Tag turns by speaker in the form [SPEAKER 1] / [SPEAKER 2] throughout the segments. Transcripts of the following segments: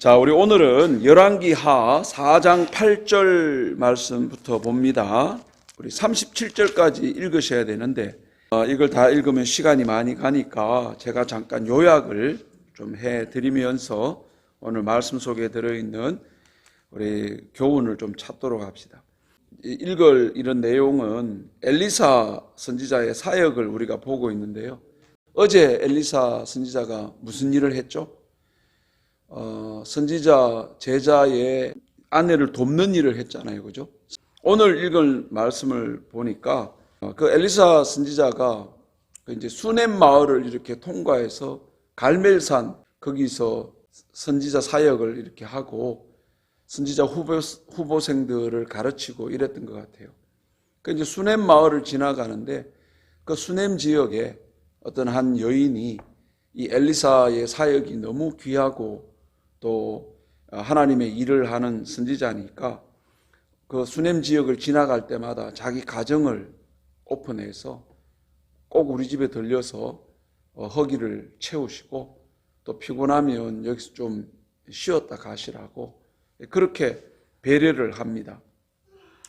[SPEAKER 1] 자, 우리 오늘은 열왕기하 4장 8절 말씀부터 봅니다. 우리 37절까지 읽으셔야 되는데 이걸 다 읽으면 시간이 많이 가니까 제가 잠깐 요약을 좀 해드리면서 오늘 말씀 속에 들어있는 우리 교훈을 좀 찾도록 합시다. 읽을 이런 내용은 엘리사 선지자의 사역을 우리가 보고 있는데요. 어제 엘리사 선지자가 무슨 일을 했죠? 선지자 제자의 아내를 돕는 일을 했잖아요, 그죠? 오늘 읽을 말씀을 보니까 그 엘리사 선지자가 이제 수넴 마을을 이렇게 통과해서 갈멜산 거기서 선지자 사역을 이렇게 하고 선지자 후보생들을 가르치고 이랬던 것 같아요. 그 이제 수넴 마을을 지나가는데 그 수넴 지역에 어떤 한 여인이 이 엘리사의 사역이 너무 귀하고 또 하나님의 일을 하는 선지자니까 그 수넴 지역을 지나갈 때마다 자기 가정을 오픈해서 꼭 우리 집에 들려서 허기를 채우시고 또 피곤하면 여기서 좀 쉬었다 가시라고 그렇게 배려를 합니다.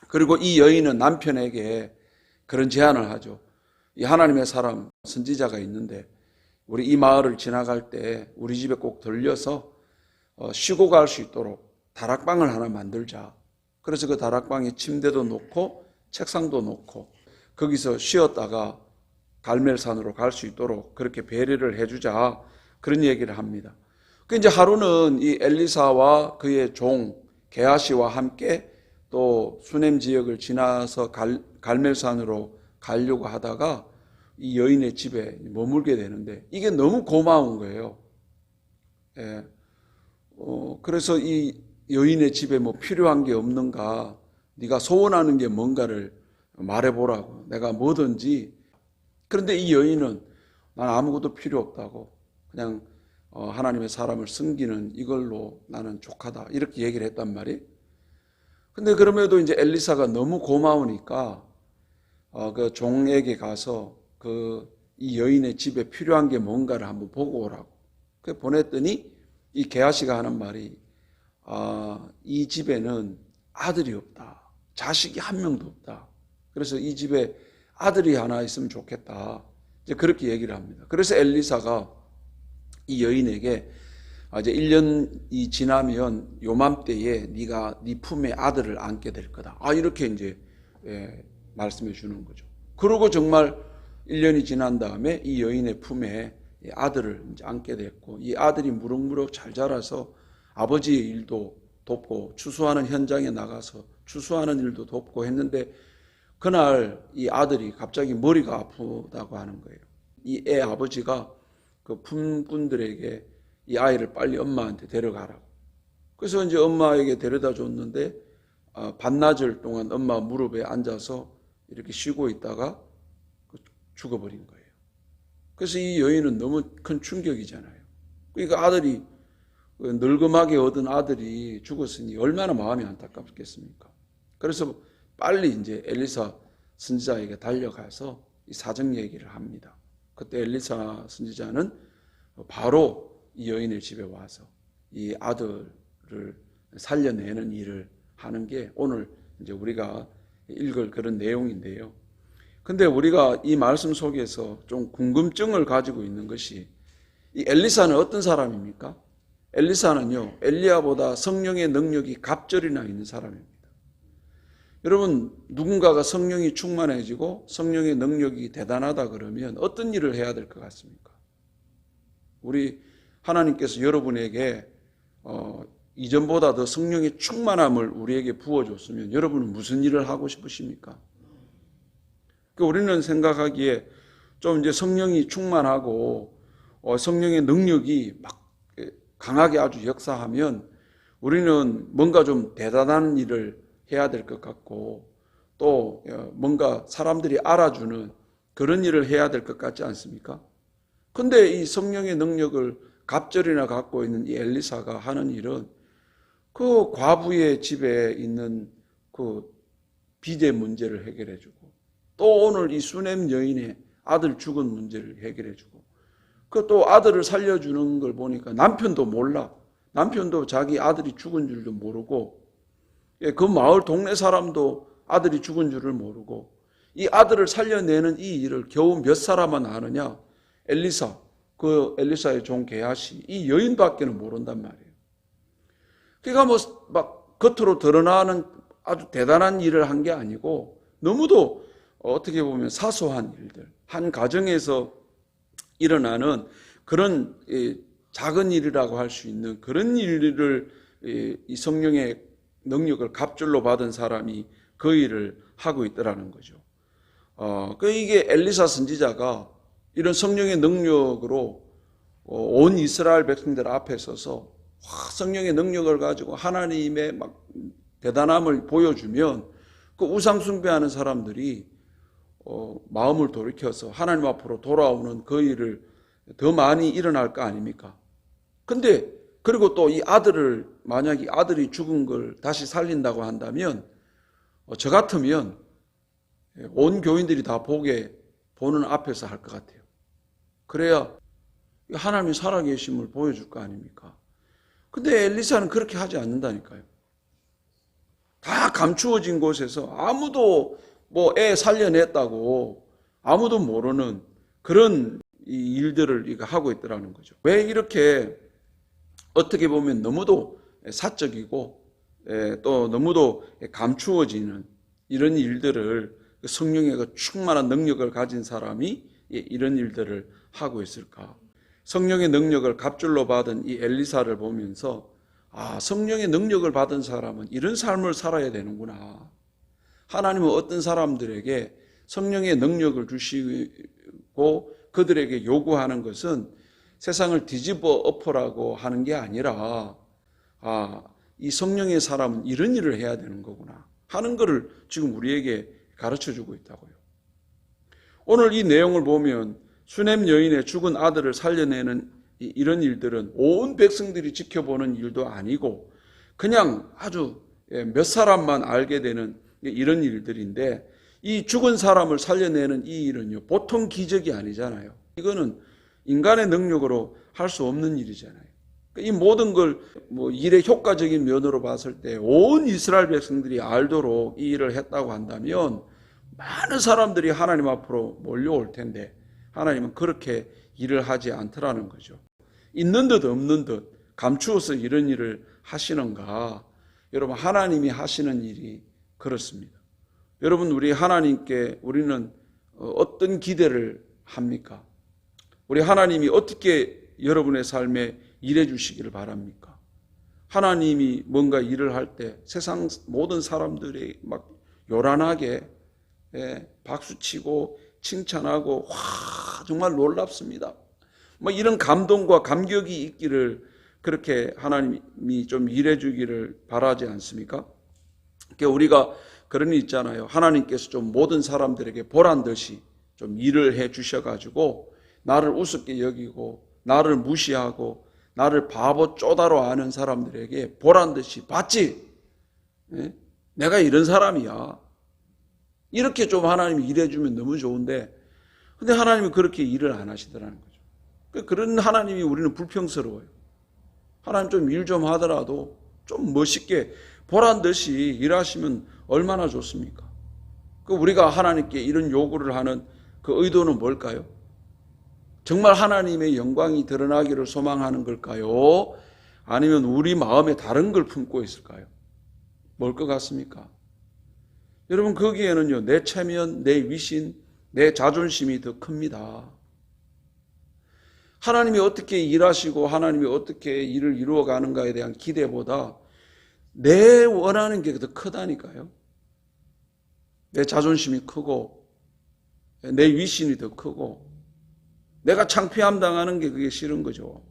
[SPEAKER 1] 그리고 이 여인은 남편에게 그런 제안을 하죠. 이 하나님의 사람 선지자가 있는데 우리 이 마을을 지나갈 때 우리 집에 꼭 들려서 쉬고 갈 수 있도록 다락방을 하나 만들자. 그래서 그 다락방에 침대도 놓고 책상도 놓고 거기서 쉬었다가 갈멜산으로 갈 수 있도록 그렇게 배려를 해주자. 그런 얘기를 합니다. 그 이제 하루는 이 엘리사와 그의 종 게하시와 함께 또 수넴 지역을 지나서 갈멜산으로 가려고 하다가 이 여인의 집에 머물게 되는데 이게 너무 고마운 거예요. 예. 그래서 이 여인의 집에 뭐 필요한 게 없는가, 네가 소원하는 게 뭔가를 말해보라고, 내가 뭐든지. 그런데 이 여인은 난 아무것도 필요 없다고, 그냥 하나님의 사람을 섬기는 이걸로 나는 족하다, 이렇게 얘기를 했단 말이에요. 근데 그럼에도 이제 엘리사가 너무 고마우니까 그 종에게 가서 이 여인의 집에 필요한 게 뭔가를 한번 보고 오라고. 그래서 보냈더니 이 게하시가 하는 말이 이 집에는 아들이 없다. 자식이 한 명도 없다. 그래서 이 집에 아들이 하나 있으면 좋겠다. 이제 그렇게 얘기를 합니다. 그래서 엘리사가 이 여인에게 이제 1년이 지나면 요맘때에 네가 네 품에 아들을 안게 될 거다. 이렇게 이제 말씀해 주는 거죠. 그러고 정말 1년이 지난 다음에 이 여인의 품에 아들을 이제 안게 됐고 이 아들이 무럭무럭 잘 자라서 아버지의 일도 돕고 추수하는 현장에 나가서 추수하는 일도 돕고 했는데 그날 이 아들이 갑자기 머리가 아프다고 하는 거예요. 이 애 아버지가 그 품꾼들에게 이 아이를 빨리 엄마한테 데려가라고. 그래서 이제 엄마에게 데려다 줬는데 반나절 동안 엄마 무릎에 앉아서 이렇게 쉬고 있다가 죽어버린 거예요. 그래서 이 여인은 너무 큰 충격이잖아요. 그러니까 아들이 늙음하게 얻은 아들이 죽었으니 얼마나 마음이 안타깝겠습니까? 그래서 빨리 이제 엘리사 선지자에게 달려가서 이 사정 얘기를 합니다. 그때 엘리사 선지자는 바로 이 여인의 집에 와서 이 아들을 살려내는 일을 하는 게 오늘 이제 우리가 읽을 그런 내용인데요. 근데 우리가 이 말씀 속에서 좀 궁금증을 가지고 있는 것이 이 엘리사는 어떤 사람입니까? 엘리사는요, 엘리야보다 성령의 능력이 갑절이나 있는 사람입니다. 여러분, 누군가가 성령이 충만해지고 성령의 능력이 대단하다 그러면 어떤 일을 해야 될 것 같습니까? 우리 하나님께서 여러분에게 이전보다 더 성령의 충만함을 우리에게 부어줬으면 여러분은 무슨 일을 하고 싶으십니까? 우리는 생각하기에 좀 이제 성령이 충만하고 성령의 능력이 막 강하게 아주 역사하면 우리는 뭔가 좀 대단한 일을 해야 될 것 같고 또 뭔가 사람들이 알아주는 그런 일을 해야 될 것 같지 않습니까? 근데 이 성령의 능력을 갑절이나 갖고 있는 이 엘리사가 하는 일은 그 과부의 집에 있는 그 빚의 문제를 해결해주고 또 오늘 이 수넴 여인의 아들 죽은 문제를 해결해주고 그 또 아들을 살려주는 걸 보니까 남편도 몰라. 남편도 자기 아들이 죽은 줄도 모르고, 그 마을 동네 사람도 아들이 죽은 줄을 모르고, 이 아들을 살려내는 이 일을 겨우 몇 사람만 아느냐? 엘리사, 그 엘리사의 종 게하시, 이 여인밖에는 모른단 말이에요. 그러니까 뭐 막 겉으로 드러나는 아주 대단한 일을 한 게 아니고, 너무도 어떻게 보면 사소한 일들, 한 가정에서 일어나는 그런 작은 일이라고 할 수 있는 그런 일을 이 성령의 능력을 갑줄로 받은 사람이 그 일을 하고 있더라는 거죠. 이게 엘리사 선지자가 이런 성령의 능력으로 온 이스라엘 백성들 앞에 서서 성령의 능력을 가지고 하나님의 막 대단함을 보여주면 그 우상 숭배하는 사람들이 마음을 돌이켜서 하나님 앞으로 돌아오는 그 일을 더 많이 일어날 거 아닙니까? 근데 그리고 또 이 아들을 만약 이 아들이 죽은 걸 다시 살린다고 한다면 저 같으면 온 교인들이 다 보는 앞에서 할 것 같아요. 그래야 하나님이 살아계심을 보여줄 거 아닙니까? 근데 엘리사는 그렇게 하지 않는다니까요. 다 감추어진 곳에서 아무도 뭐 애 살려냈다고 아무도 모르는 그런 이 일들을 하고 있더라는 거죠. 왜 이렇게 어떻게 보면 너무도 사적이고 또 너무도 감추어지는 이런 일들을 성령의 충만한 능력을 가진 사람이 이런 일들을 하고 있을까? 성령의 능력을 갑줄로 받은 이 엘리사를 보면서 성령의 능력을 받은 사람은 이런 삶을 살아야 되는구나. 하나님은 어떤 사람들에게 성령의 능력을 주시고 그들에게 요구하는 것은 세상을 뒤집어 엎으라고 하는 게 아니라 이 성령의 사람은 이런 일을 해야 되는 거구나 하는 것을 지금 우리에게 가르쳐주고 있다고요. 오늘 이 내용을 보면 수넴 여인의 죽은 아들을 살려내는 이런 일들은 온 백성들이 지켜보는 일도 아니고 그냥 아주 몇 사람만 알게 되는 이런 일들인데, 이 죽은 사람을 살려내는 이 일은요 보통 기적이 아니잖아요. 이거는 인간의 능력으로 할 수 없는 일이잖아요. 이 모든 걸 뭐 일의 효과적인 면으로 봤을 때 온 이스라엘 백성들이 알도록 이 일을 했다고 한다면 많은 사람들이 하나님 앞으로 몰려올 텐데 하나님은 그렇게 일을 하지 않더라는 거죠. 있는 듯 없는 듯 감추어서 이런 일을 하시는가? 여러분, 하나님이 하시는 일이 그렇습니다. 여러분, 우리 하나님께 우리는 어떤 기대를 합니까? 우리 하나님이 어떻게 여러분의 삶에 일해 주시기를 바랍니까? 하나님이 뭔가 일을 할 때 세상 모든 사람들이 막 요란하게 박수치고 칭찬하고 정말 놀랍습니다. 뭐 이런 감동과 감격이 있기를 그렇게 하나님이 좀 일해 주기를 바라지 않습니까? 우리가 그런 일 있잖아요. 하나님께서 좀 모든 사람들에게 보란 듯이 좀 일을 해 주셔가지고 나를 우습게 여기고 나를 무시하고 나를 바보 쪼다로 아는 사람들에게 보란 듯이 봤지? 내가 이런 사람이야. 이렇게 좀 하나님이 일해주면 너무 좋은데, 근데 하나님이 그렇게 일을 안 하시더라는 거죠. 그런 하나님이 우리는 불평스러워요. 하나님 좀 일 좀 하더라도 좀 멋있게 보란 듯이 일하시면 얼마나 좋습니까? 우리가 하나님께 이런 요구를 하는 그 의도는 뭘까요? 정말 하나님의 영광이 드러나기를 소망하는 걸까요? 아니면 우리 마음에 다른 걸 품고 있을까요? 뭘 것 같습니까? 여러분, 거기에는요, 내 체면, 내 위신, 내 자존심이 더 큽니다. 하나님이 어떻게 일하시고 하나님이 어떻게 일을 이루어가는가에 대한 기대보다 내 원하는 게 더 크다니까요. 내 자존심이 크고 내 위신이 더 크고 내가 창피함 당하는 게 그게 싫은 거죠.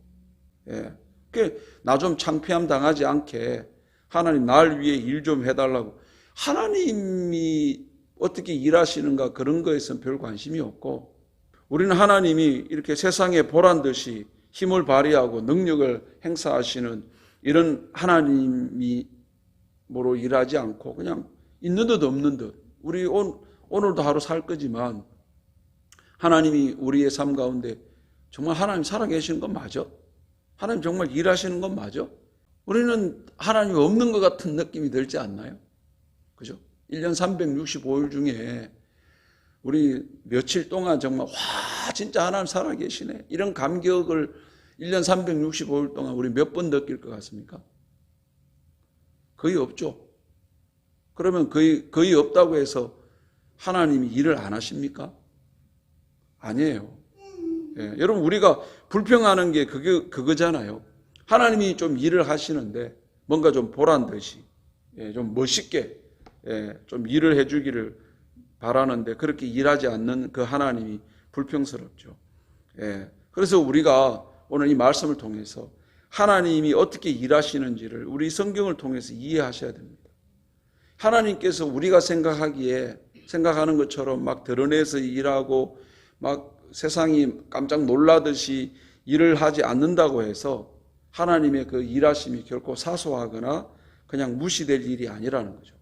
[SPEAKER 1] 나 좀 창피함 당하지 않게 하나님 날 위해 일 좀 해달라고. 하나님이 어떻게 일하시는가 그런 거에선 별 관심이 없고, 우리는 하나님이 이렇게 세상에 보란 듯이 힘을 발휘하고 능력을 행사하시는 이런 하나님이 뭐로 일하지 않고 그냥 있는 듯 없는 듯, 우리 오늘도 하루 살 거지만 하나님이 우리의 삶 가운데 정말 하나님 살아계시는 건 맞아? 하나님 정말 일하시는 건 맞아? 우리는 하나님이 없는 것 같은 느낌이 들지 않나요? 그죠? 1년 365일 중에 우리 며칠 동안 정말 와 진짜 하나님 살아계시네 이런 감격을 1년 365일 동안 우리 몇 번 느낄 것 같습니까? 거의 없죠. 그러면 거의 없다고 해서 하나님이 일을 안 하십니까? 아니에요. 예, 여러분 우리가 불평하는 게 그거잖아요. 하나님이 좀 일을 하시는데 뭔가 좀 보란 듯이 좀 멋있게 좀 일을 해주기를 바라는데 그렇게 일하지 않는 그 하나님이 불평스럽죠. 그래서 우리가 오늘 이 말씀을 통해서 하나님이 어떻게 일하시는지를 우리 성경을 통해서 이해하셔야 됩니다. 하나님께서 우리가 생각하는 것처럼 막 드러내서 일하고 막 세상이 깜짝 놀라듯이 일을 하지 않는다고 해서 하나님의 그 일하심이 결코 사소하거나 그냥 무시될 일이 아니라는 거죠.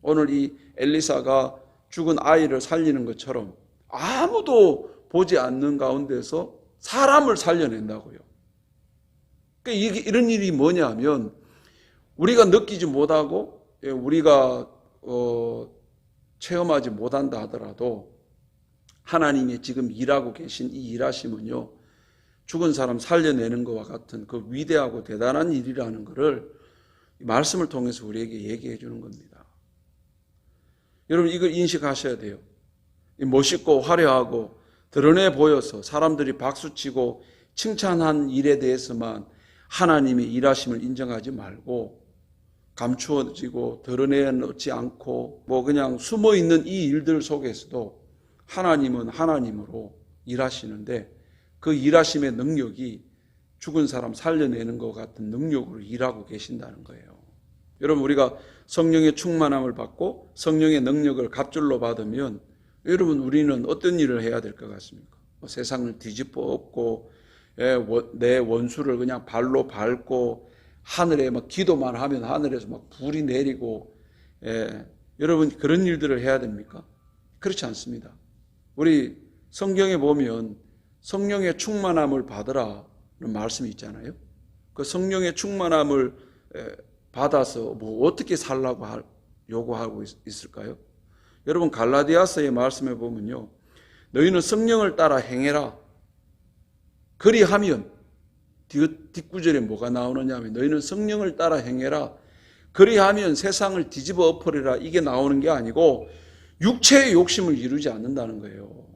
[SPEAKER 1] 오늘 이 엘리사가 죽은 아이를 살리는 것처럼 아무도 보지 않는 가운데서 사람을 살려낸다고요. 그러니까 이런 일이 뭐냐면 우리가 느끼지 못하고 우리가 체험하지 못한다 하더라도 하나님이 지금 일하고 계신 이 일하심은요, 죽은 사람 살려내는 것과 같은 그 위대하고 대단한 일이라는 것을 말씀을 통해서 우리에게 얘기해 주는 겁니다. 여러분 이걸 인식하셔야 돼요. 멋있고 화려하고 드러내 보여서 사람들이 박수치고 칭찬한 일에 대해서만 하나님의 일하심을 인정하지 말고 감추어지고 드러내놓지 않고 뭐 그냥 숨어있는 이 일들 속에서도 하나님은 하나님으로 일하시는데 그 일하심의 능력이 죽은 사람 살려내는 것 같은 능력으로 일하고 계신다는 거예요. 여러분 우리가 성령의 충만함을 받고 성령의 능력을 갑줄로 받으면 여러분 우리는 어떤 일을 해야 될 것 같습니까? 세상을 뒤집어 엎고 내 원수를 그냥 발로 밟고 하늘에 막 기도만 하면 하늘에서 막 불이 내리고 여러분 그런 일들을 해야 됩니까? 그렇지 않습니다. 우리 성경에 보면 성령의 충만함을 받으라는 말씀이 있잖아요. 그 성령의 충만함을 받아서 뭐 어떻게 살라고 요구하고 있을까요? 여러분 갈라디아서의 말씀에 보면요, 너희는 성령을 따라 행해라. 그리하면 뒷구절에 뭐가 나오느냐 하면 너희는 성령을 따라 행해라. 그리하면 세상을 뒤집어 엎으리라. 이게 나오는 게 아니고 육체의 욕심을 이루지 않는다는 거예요.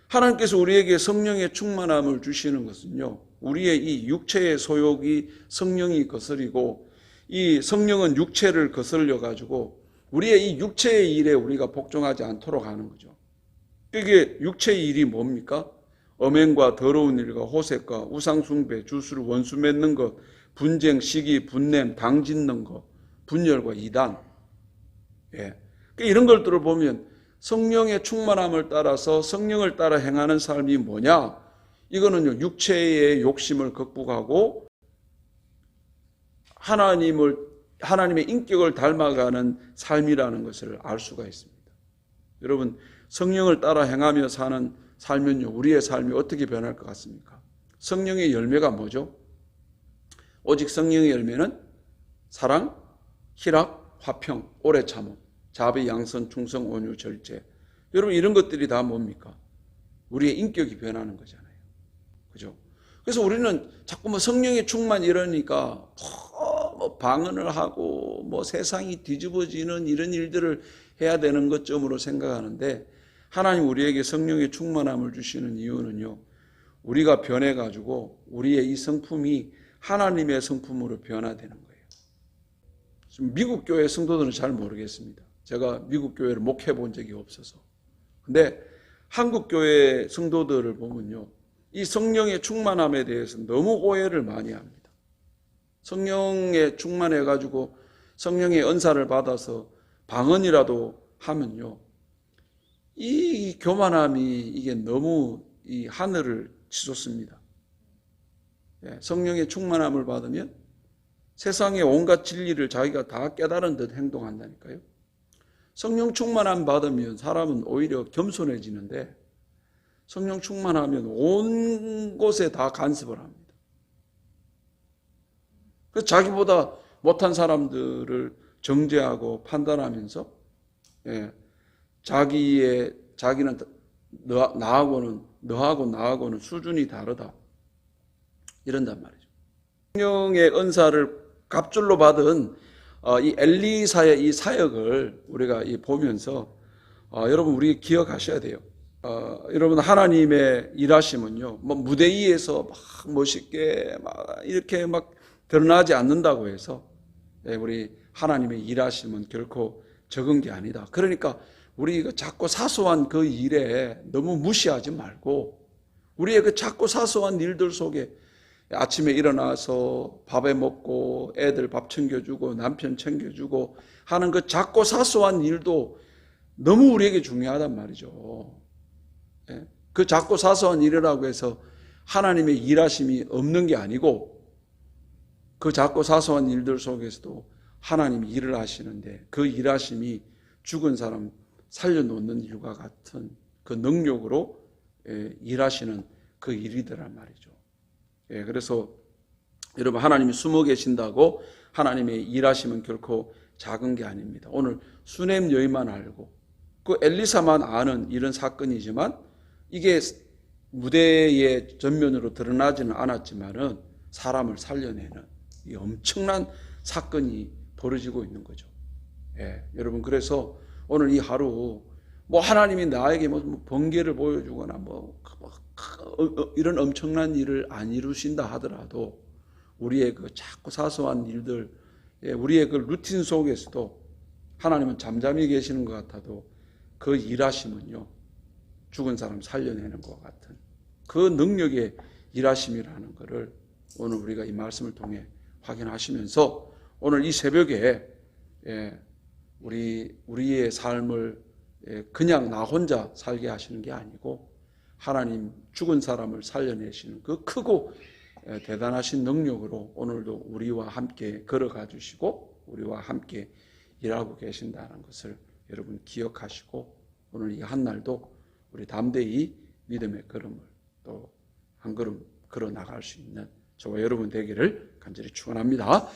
[SPEAKER 1] 하나님께서 우리에게 성령의 충만함을 주시는 것은요, 우리의 이 육체의 소욕이 성령이 거스리고 이 성령은 육체를 거슬려 가지고 우리의 이 육체의 일에 우리가 복종하지 않도록 하는 거죠. 이게 육체의 일이 뭡니까? 엄행과 더러운 일과 호색과 우상숭배, 주술, 원수 맺는 것, 분쟁, 시기, 분냄, 당 짓는 것, 분열과 이단. 그러니까 이런 것들을 보면 성령의 충만함을 따라서 성령을 따라 행하는 삶이 뭐냐? 이거는요, 육체의 욕심을 극복하고 하나님의 인격을 닮아가는 삶이라는 것을 알 수가 있습니다. 여러분, 성령을 따라 행하며 사는 살면요, 우리의 삶이 어떻게 변할 것 같습니까? 성령의 열매가 뭐죠? 오직 성령의 열매는 사랑, 희락, 화평, 오래 참음, 자비, 양선, 충성, 온유, 절제. 여러분 이런 것들이 다 뭡니까? 우리의 인격이 변하는 거잖아요. 그죠? 그래서 우리는 자꾸 뭐 성령의 충만 이러니까 뭐 방언을 하고 뭐 세상이 뒤집어지는 이런 일들을 해야 되는 것쯤으로 생각하는데 하나님 우리에게 성령의 충만함을 주시는 이유는요, 우리가 변해가지고 우리의 이 성품이 하나님의 성품으로 변화되는 거예요. 지금 미국 교회 성도들은 잘 모르겠습니다. 제가 미국 교회를 목회 본 적이 없어서. 근데 한국 교회 성도들을 보면요, 이 성령의 충만함에 대해서 너무 오해를 많이 합니다. 성령에 충만해가지고 성령의 은사를 받아서 방언이라도 하면요, 이 교만함이 이게 너무 이 하늘을 치솟습니다. 성령의 충만함을 받으면 세상의 온갖 진리를 자기가 다 깨달은 듯 행동한다니까요. 성령 충만함 받으면 사람은 오히려 겸손해지는데 성령 충만하면 온 곳에 다 간섭을 합니다. 그래서 자기보다 못한 사람들을 정죄하고 판단하면서 자기는 너하고 나하고는 수준이 다르다 이런단 말이죠. 성령의 은사를 갑줄로 받은 이 엘리사의 이 사역을 우리가 보면서 여러분 우리 기억하셔야 돼요. 여러분 하나님의 일하심은요, 뭐 무대 위에서 막 멋있게 막 이렇게 막 드러나지 않는다고 해서 우리 하나님의 일하심은 결코 적은 게 아니다. 그러니까 우리 그 작고 사소한 그 일에 너무 무시하지 말고 우리의 그 작고 사소한 일들 속에 아침에 일어나서 밥에 먹고 애들 밥 챙겨주고 남편 챙겨주고 하는 그 작고 사소한 일도 너무 우리에게 중요하단 말이죠. 그 작고 사소한 일이라고 해서 하나님의 일하심이 없는 게 아니고 그 작고 사소한 일들 속에서도 하나님이 일을 하시는데 그 일하심이 죽은 사람 살려놓는 일과 같은 그 능력으로 일하시는 그 일이더란 말이죠. 그래서 여러분 하나님이 숨어 계신다고 하나님의 일하심은 결코 작은 게 아닙니다. 오늘 수넴 여인만 알고 그 엘리사만 아는 이런 사건이지만 이게 무대의 전면으로 드러나지는 않았지만은 사람을 살려내는 이 엄청난 사건이 벌어지고 있는 거죠. 여러분 그래서 오늘 이 하루 뭐 하나님이 나에게 뭐 번개를 보여주거나 이런 엄청난 일을 안 이루신다 하더라도 우리의 그 작고 사소한 일들, 우리의 그 루틴 속에서도 하나님은 잠잠히 계시는 것 같아도 그 일하심은요, 죽은 사람 살려내는 것 같은 그 능력의 일하심이라는 것을 오늘 우리가 이 말씀을 통해 확인하시면서 오늘 이 새벽에 우리의 삶을 그냥 나 혼자 살게 하시는 게 아니고 하나님 죽은 사람을 살려내시는 그 크고 대단하신 능력으로 오늘도 우리와 함께 걸어가 주시고 우리와 함께 일하고 계신다는 것을 여러분 기억하시고 오늘 이 한날도 우리 담대히 믿음의 걸음을 또 한 걸음 걸어 나갈 수 있는 저와 여러분 되기를 간절히 축원합니다.